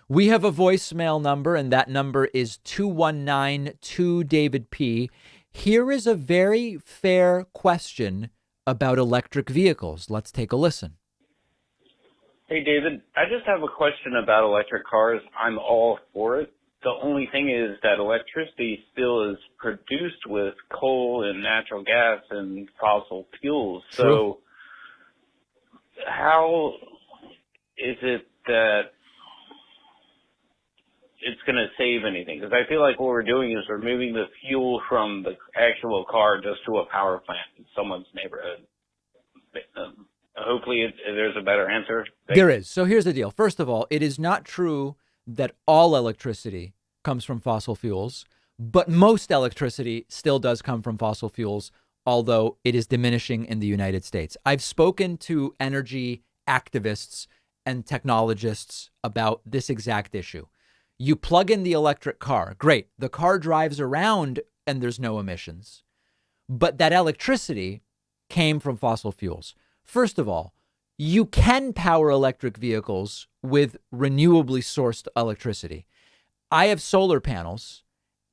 We have a voicemail number, and that number is 219-2-David-P. Here is a very fair question about electric vehicles. Let's take a listen. Hey, David. I just have a question about electric cars. I'm all for it. The only thing is that electricity still is produced with coal and natural gas and fossil fuels. True. So how is it that it's going to save anything? Because I feel like what we're doing is we're moving the fuel from the actual car just to a power plant in someone's neighborhood. Hopefully there's a better answer. There is. So here's the deal. First of all, it is not true that all electricity comes from fossil fuels, but most electricity still does come from fossil fuels, although it is diminishing in the United States. I've spoken to energy activists and technologists about this exact issue. You plug in the electric car. Great. The car drives around and there's no emissions. But that electricity came from fossil fuels. First of all, you can power electric vehicles with renewably sourced electricity. I have solar panels,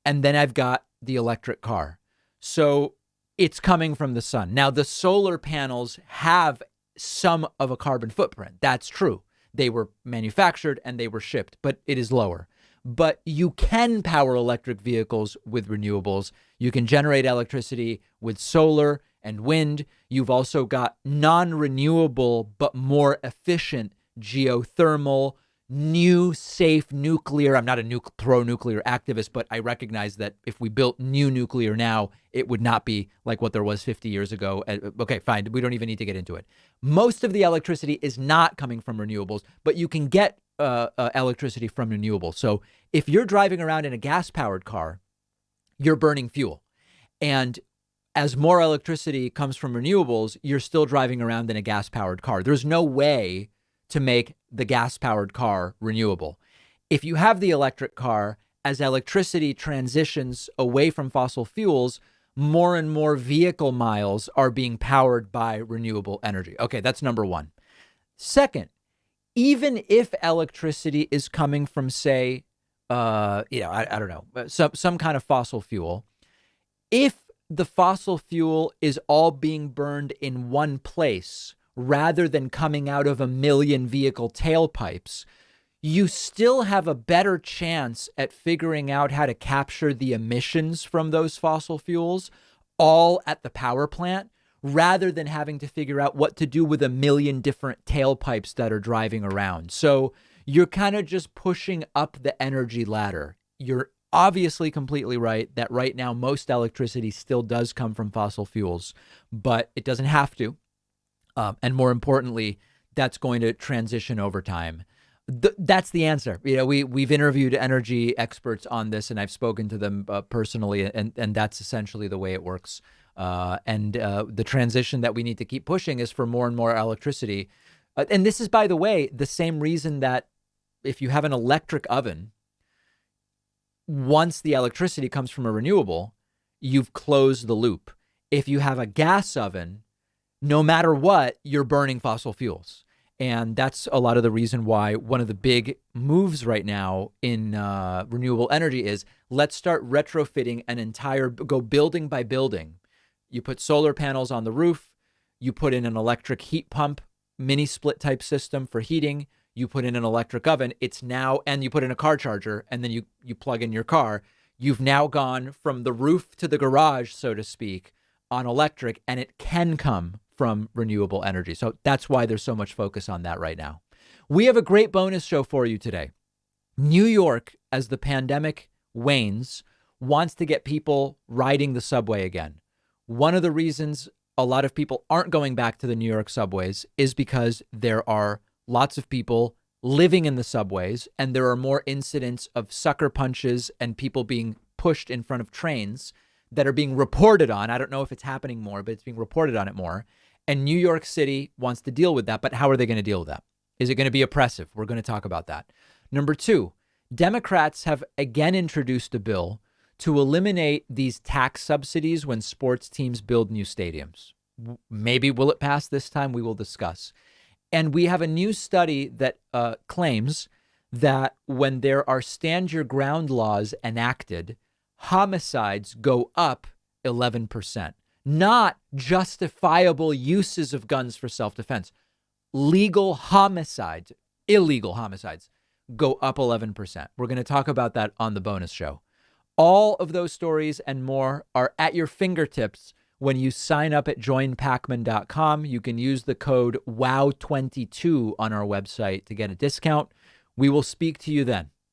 and then I've got the electric car. So it's coming from the sun. Now, the solar panels have some of a carbon footprint. That's true. They were manufactured and they were shipped, but it is lower. But you can power electric vehicles with renewables. You can generate electricity with solar and wind. You've also got non-renewable but more efficient geothermal, new safe nuclear. I'm not a pro-nuclear activist, but I recognize that if we built new nuclear now, it would not be like what there was 50 years ago. Okay, fine. We don't even need to get into it. Most of the electricity is not coming from renewables, but you can get electricity from renewables. So if you're driving around in a gas-powered car, you're burning fuel. And as more electricity comes from renewables, you're still driving around in a gas-powered car. There's no way to make the gas-powered car renewable. If you have the electric car, as electricity transitions away from fossil fuels, more and more vehicle miles are being powered by renewable energy. Okay, that's number one. Second, even if electricity is coming from, say, I don't know, some kind of fossil fuel, if the fossil fuel is all being burned in one place rather than coming out of a million vehicle tailpipes, you still have a better chance at figuring out how to capture the emissions from those fossil fuels all at the power plant rather than having to figure out what to do with a million different tailpipes that are driving around. So you're kind of just pushing up the energy ladder. You're obviously completely right that right now most electricity still does come from fossil fuels, but it doesn't have to. And more importantly, that's going to transition over time. That's the answer. You know, we've interviewed energy experts on this, and I've spoken to them personally, and that's essentially the way it works. And the transition that we need to keep pushing is for more and more electricity. And this is, by the way, the same reason that if you have an electric oven, once the electricity comes from a renewable, you've closed the loop. If you have a gas oven, no matter what, you're burning fossil fuels. And that's a lot of the reason why one of the big moves right now in renewable energy is let's start retrofitting go building by building. You put solar panels on the roof, you put in an electric heat pump, mini split type system for heating, you put in an electric oven, and you put in a car charger, and then you plug in your car. You've now gone from the roof to the garage, so to speak, on electric, and it can come from renewable energy. So that's why there's so much focus on that right now. We have a great bonus show for you today. New York, as the pandemic wanes, wants to get people riding the subway again. One of the reasons a lot of people aren't going back to the New York subways is because there are lots of people living in the subways, and there are more incidents of sucker punches and people being pushed in front of trains that are being reported on. I don't know if it's happening more, but it's being reported on it more. And New York City wants to deal with that. But how are they going to deal with that? Is it going to be oppressive? We're going to talk about that. Number two, Democrats have again introduced a bill to eliminate these tax subsidies when sports teams build new stadiums. Maybe will it pass this time? We will discuss. And we have a new study that claims that when there are stand your ground laws enacted, homicides go up 11%. Not justifiable uses of guns for self-defense. Legal homicides, illegal homicides go up 11%. We're going to talk about that on the bonus show. All of those stories and more are at your fingertips when you sign up at joinpacman.com. You can use the code WOW22 on our website to get a discount. We will speak to you then.